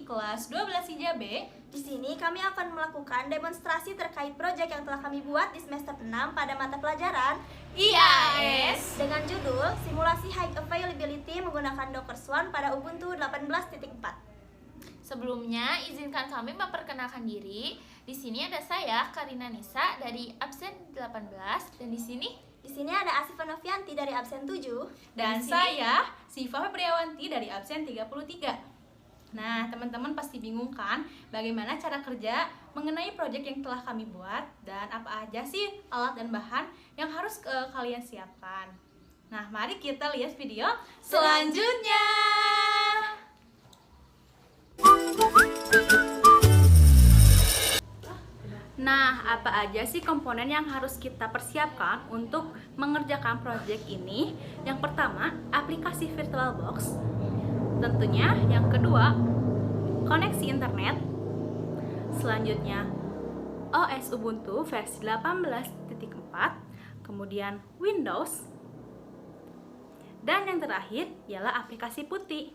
kelas 12 IJA B. Di sini kami akan melakukan demonstrasi terkait proyek yang telah kami buat di semester 6 pada mata pelajaran IAS dengan judul Simulasi High Availability menggunakan Docker Swarm pada Ubuntu 18.4. Sebelumnya, izinkan kami memperkenalkan diri. Di sini ada saya, Karina Nisa dari absen 18 dan di sini ada Asifa Novianti dari absen 7 dan saya, Siva Febriawanti dari absen 33. Nah, teman-teman pasti bingung kan bagaimana cara kerja mengenai proyek yang telah kami buat dan apa aja sih alat dan bahan yang harus kalian siapkan. Nah, mari kita lihat video selanjutnya. Nah, apa aja sih komponen yang harus kita persiapkan untuk mengerjakan proyek ini? Yang pertama, aplikasi VirtualBox. Tentunya, yang kedua, koneksi internet. Selanjutnya, OS Ubuntu versi 18.4, kemudian Windows. Dan yang terakhir ialah aplikasi putih.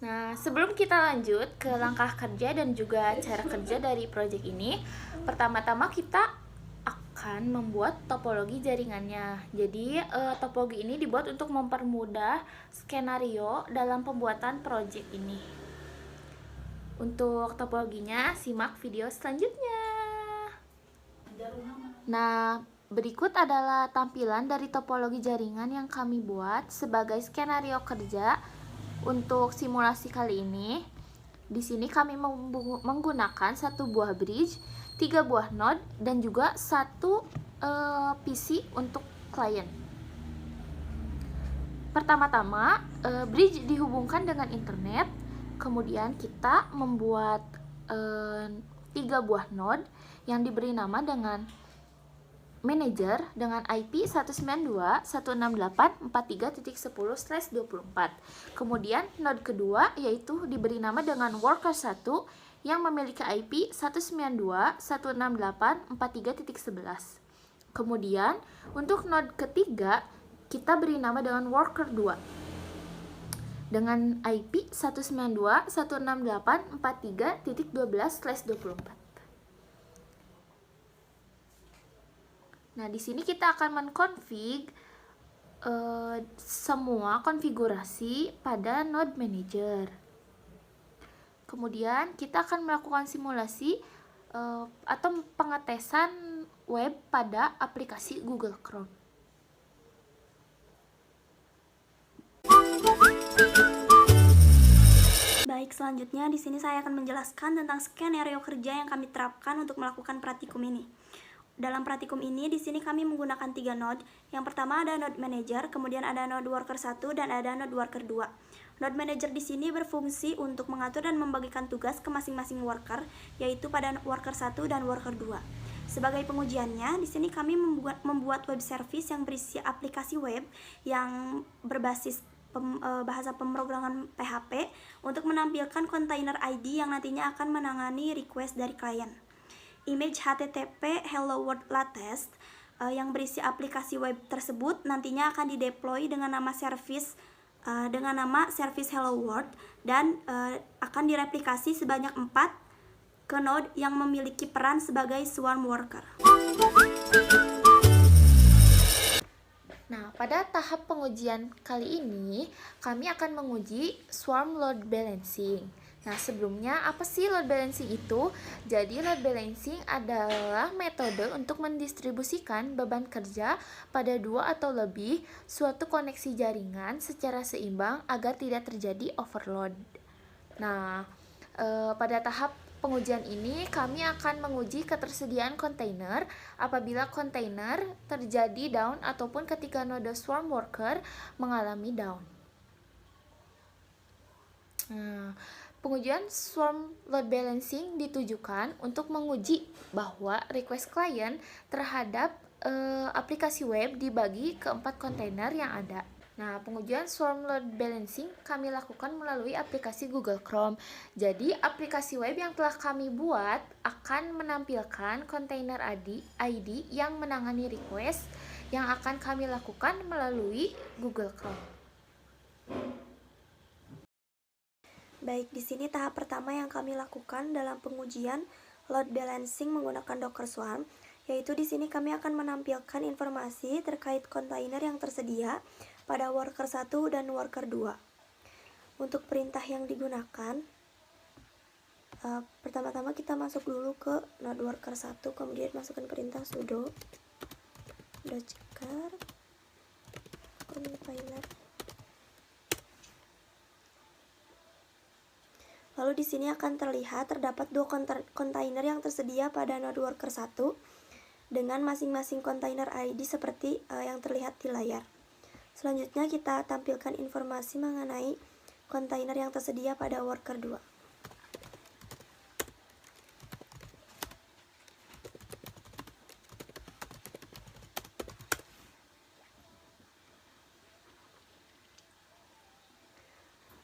Nah, sebelum kita lanjut ke langkah kerja dan juga cara kerja dari proyek ini, pertama-tama kita akan membuat topologi jaringannya. Jadi, topologi ini dibuat untuk mempermudah skenario dalam pembuatan proyek ini. Untuk topologinya, simak video selanjutnya. Nah, berikut adalah tampilan dari topologi jaringan yang kami buat sebagai skenario kerja untuk simulasi kali ini. Di sini kami menggunakan satu buah bridge, 3 buah node, dan juga satu PC untuk klien. Pertama-tama, bridge dihubungkan dengan internet. Kemudian kita membuat 3 buah node yang diberi nama dengan manager dengan IP 192.168.43.10/24. Kemudian node kedua yaitu diberi nama dengan worker 1 yang memiliki IP 192.168.43.11. Kemudian untuk node ketiga kita beri nama dengan worker 2 dengan IP 192.168.43.12/24. Nah, di sini kita akan menconfig semua konfigurasi pada node manager. Kemudian kita akan melakukan simulasi atau pengetesan web pada aplikasi Google Chrome. Baik, selanjutnya di sini saya akan menjelaskan tentang skenario kerja yang kami terapkan untuk melakukan praktikum ini. Dalam praktikum ini, di sini kami menggunakan 3 node. Yang pertama ada node manager, kemudian ada node worker 1 dan ada node worker 2. Node manager di sini berfungsi untuk mengatur dan membagikan tugas ke masing-masing worker, yaitu pada worker 1 dan worker 2. Sebagai pengujiannya, di sini kami membuat web service yang berisi aplikasi web yang berbasis bahasa pemrograman PHP untuk menampilkan container ID yang nantinya akan menangani request dari klien. Image HTTP Hello World latest yang berisi aplikasi web tersebut nantinya akan dideploy dengan nama service Hello World dan akan direplikasi sebanyak 4 ke node yang memiliki peran sebagai swarm worker. Nah, pada tahap pengujian kali ini kami akan menguji swarm load balancing. Nah, sebelumnya apa sih load balancing itu? Jadi load balancing adalah metode untuk mendistribusikan beban kerja pada 2 atau lebih suatu koneksi jaringan secara seimbang agar tidak terjadi overload. Nah, pada tahap pengujian ini kami akan menguji ketersediaan kontainer apabila kontainer terjadi down ataupun ketika node swarm worker mengalami down. Nah, pengujian swarm load balancing ditujukan untuk menguji bahwa request klien terhadap aplikasi web dibagi ke 4 kontainer yang ada. Nah, pengujian swarm load balancing kami lakukan melalui aplikasi Google Chrome. Jadi, aplikasi web yang telah kami buat akan menampilkan kontainer ID yang menangani request yang akan kami lakukan melalui Google Chrome. Baik, di sini tahap pertama yang kami lakukan dalam pengujian load balancing menggunakan Docker Swarm, yaitu di sini kami akan menampilkan informasi terkait kontainer yang tersedia pada worker 1 dan worker 2. Untuk perintah yang digunakan, pertama-tama kita masuk dulu ke node worker 1, kemudian masukkan perintah sudo docker container. Lalu di sini akan terlihat terdapat 2 kontainer yang tersedia pada node worker 1 dengan masing-masing kontainer ID seperti yang terlihat di layar. Selanjutnya kita tampilkan informasi mengenai kontainer yang tersedia pada worker 2.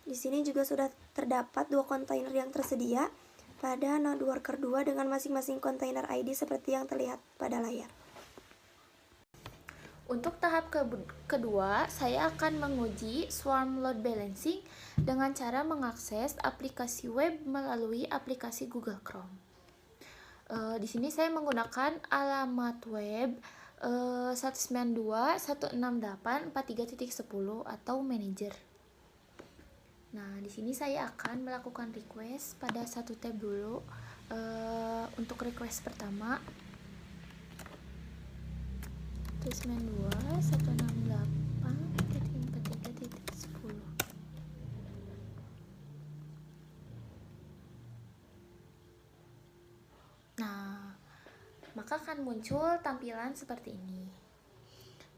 Di sini juga sudah terdapat 2 kontainer yang tersedia pada node worker 2 dengan masing-masing kontainer ID seperti yang terlihat pada layar. Untuk tahap kedua, saya akan menguji Swarm Load Balancing dengan cara mengakses aplikasi web melalui aplikasi Google Chrome. Di sini saya menggunakan alamat web 192.168.43.10 atau manager. Nah, di sini saya akan melakukan request pada satu tab dulu. Untuk request pertama 192.168.43.10. Nah, maka akan muncul tampilan seperti ini.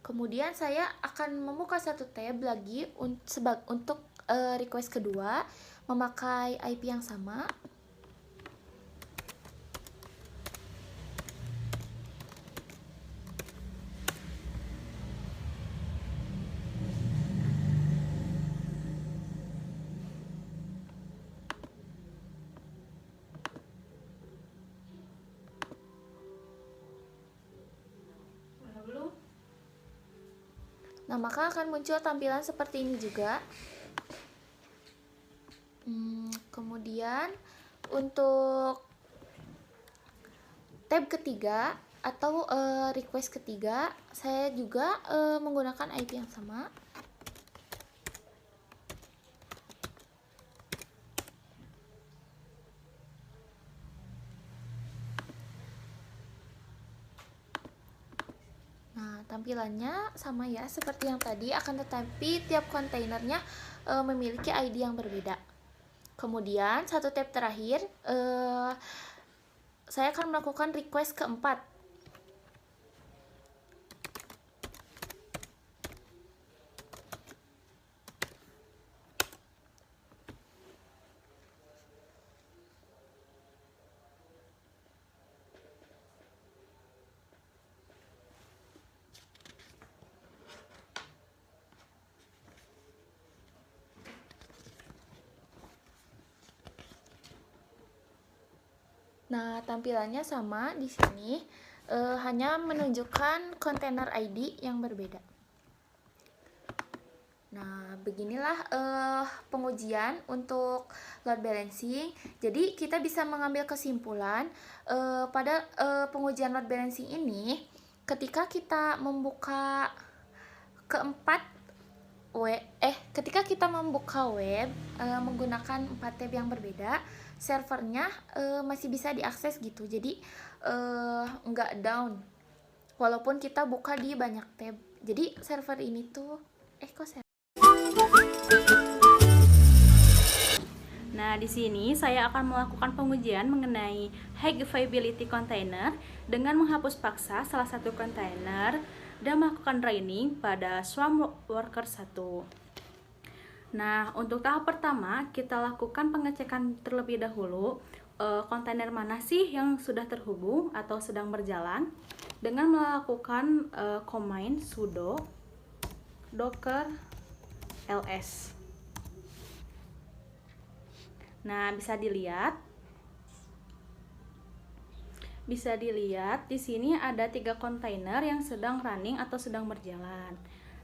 Kemudian saya akan membuka satu tab lagi untuk request kedua, memakai IP yang sama. Nah, maka akan muncul tampilan seperti ini juga. Kemudian untuk tab ketiga atau request ketiga, saya juga menggunakan IP yang sama. Nah, tampilannya sama ya seperti yang tadi, akan tetapi tiap kontainernya memiliki ID yang berbeda. Kemudian satu tab terakhir, saya akan melakukan request keempat. Nah, tampilannya sama di sini, hanya menunjukkan kontainer ID yang berbeda. Nah, beginilah pengujian untuk load balancing. Jadi, kita bisa mengambil kesimpulan pada pengujian load balancing ini, ketika kita membuka ketika kita membuka web menggunakan 4 tab yang berbeda, servernya masih bisa diakses gitu. Jadi nggak down walaupun kita buka di banyak tab. Jadi server ini tuh Nah, di sini saya akan melakukan pengujian mengenai high availability container dengan menghapus paksa salah satu kontainer dan melakukan training pada Swarm Worker 1. Nah, untuk tahap pertama kita lakukan pengecekan terlebih dahulu kontainer mana sih yang sudah terhubung atau sedang berjalan dengan melakukan command sudo docker ls. Nah, bisa dilihat bisa dilihat di sini ada 3 kontainer yang sedang running atau sedang berjalan.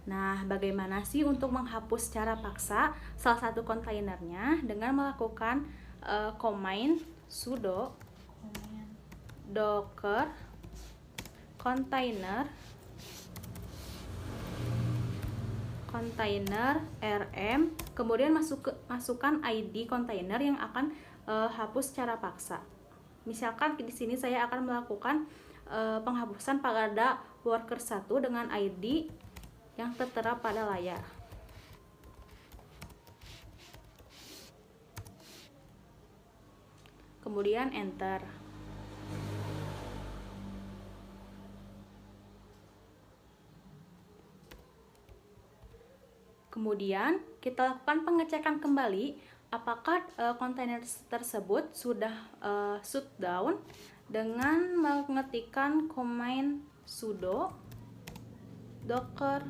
Nah, bagaimana sih untuk menghapus secara paksa salah satu kontainernya dengan melakukan command sudo docker container rm, kemudian masukkan ID kontainer yang akan hapus secara paksa. Misalkan di sini saya akan melakukan penghapusan pada worker 1 dengan ID yang tertera pada layar. Kemudian enter. Kemudian kita lakukan pengecekan kembali apakah kontainer tersebut sudah shutdown dengan mengetikkan command sudo docker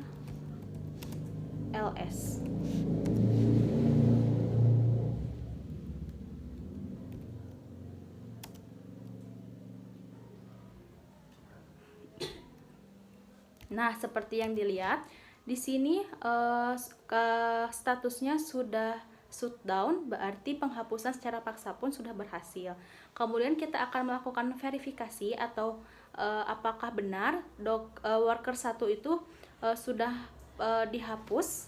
ls. Nah, seperti yang dilihat di sini statusnya sudah shutdown, berarti penghapusan secara paksa pun sudah berhasil. Kemudian kita akan melakukan verifikasi atau apakah benar worker 1 itu sudah dihapus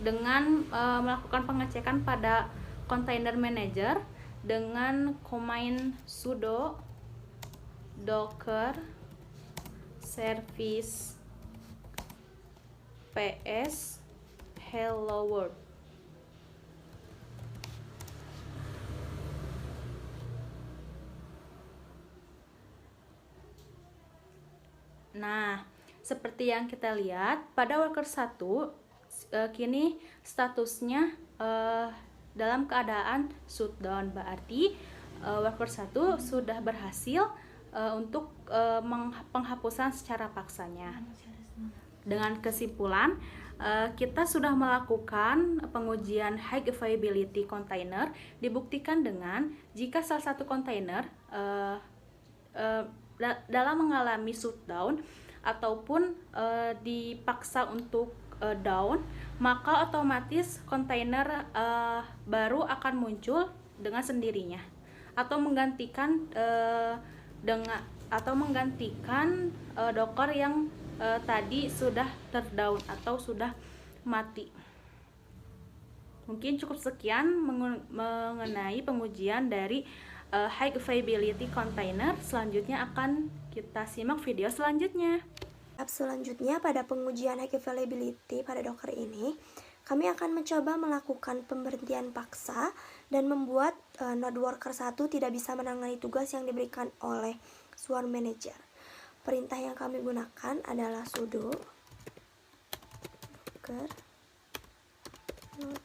dengan melakukan pengecekan pada container manager dengan command sudo docker service ps hello world. Nah, seperti yang kita lihat pada worker 1 kini statusnya dalam keadaan shutdown, berarti worker 1 sudah berhasil untuk penghapusan secara paksanya. Dengan kesimpulan, kita sudah melakukan pengujian high availability container, dibuktikan dengan jika salah satu kontainer dalam mengalami shutdown ataupun dipaksa untuk down, maka otomatis kontainer baru akan muncul dengan sendirinya atau menggantikan Docker yang tadi sudah terdown atau sudah mati. Mungkin cukup sekian mengenai pengujian dari high availability container. Selanjutnya akan kita simak video selanjutnya. Tahap selanjutnya pada pengujian high availability pada Docker ini, kami akan mencoba melakukan pemberhentian paksa dan membuat node worker 1 tidak bisa menangani tugas yang diberikan oleh Swarm Manager. Perintah yang kami gunakan adalah sudo docker node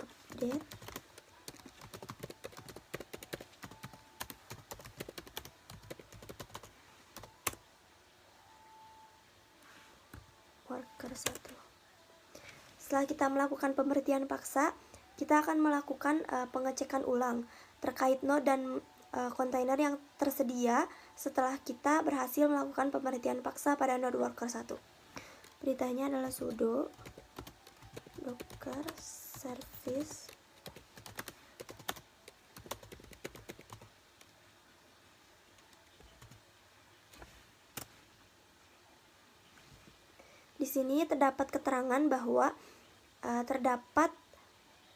update worker 1. Setelah kita melakukan pemberhentian paksa, kita akan melakukan pengecekan ulang terkait node dan kontainer yang tersedia setelah kita berhasil melakukan pemberhentian paksa pada node worker 1. Perintahnya adalah sudo docker service Di sini terdapat keterangan bahwa terdapat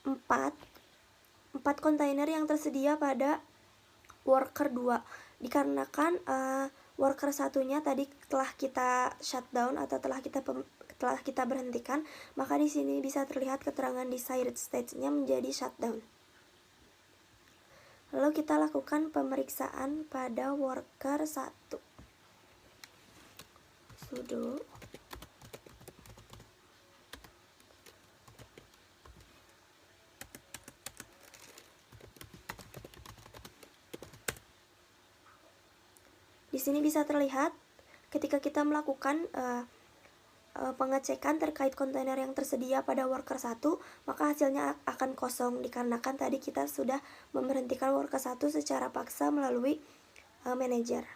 4 kontainer yang tersedia pada worker 2, dikarenakan worker satunya tadi telah kita shutdown atau telah kita berhentikan, maka di sini bisa terlihat keterangan desired state-nya menjadi shutdown. Lalu kita lakukan pemeriksaan pada worker 1. Sudo Di sini bisa terlihat ketika kita melakukan pengecekan terkait kontainer yang tersedia pada worker 1, maka hasilnya akan kosong dikarenakan tadi kita sudah memberhentikan worker 1 secara paksa melalui manager.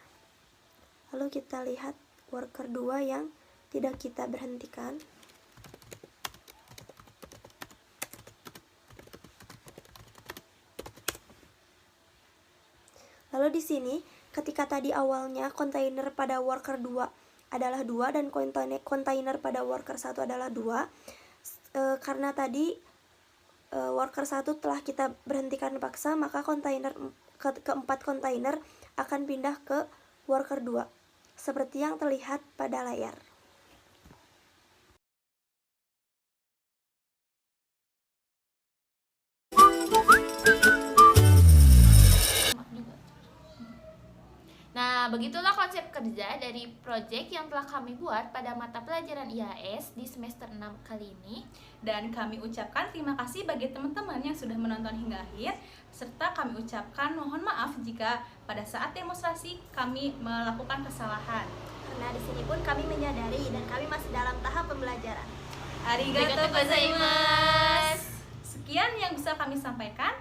Lalu kita lihat worker 2 yang tidak kita berhentikan. Lalu di sini ketika tadi awalnya kontainer pada worker 2 adalah 2 dan kontainer pada worker 1 adalah 2, karena tadi worker 1 telah kita berhentikan paksa, maka keempat kontainer akan pindah ke worker 2 seperti yang terlihat pada layar. Nah, begitulah konsep kerja dari proyek yang telah kami buat pada mata pelajaran IAS di semester 6 kali ini. Dan kami ucapkan terima kasih bagi teman-teman yang sudah menonton hingga akhir, serta kami ucapkan mohon maaf jika pada saat demonstrasi kami melakukan kesalahan. Karena di sini pun kami menyadari dan kami masih dalam tahap pembelajaran. Arigatou gozaimasu. Sekian yang bisa kami sampaikan.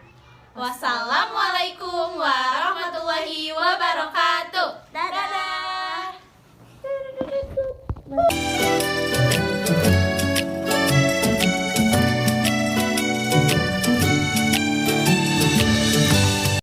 Wassalamualaikum warahmatullahi wabarakatuh. Dadah.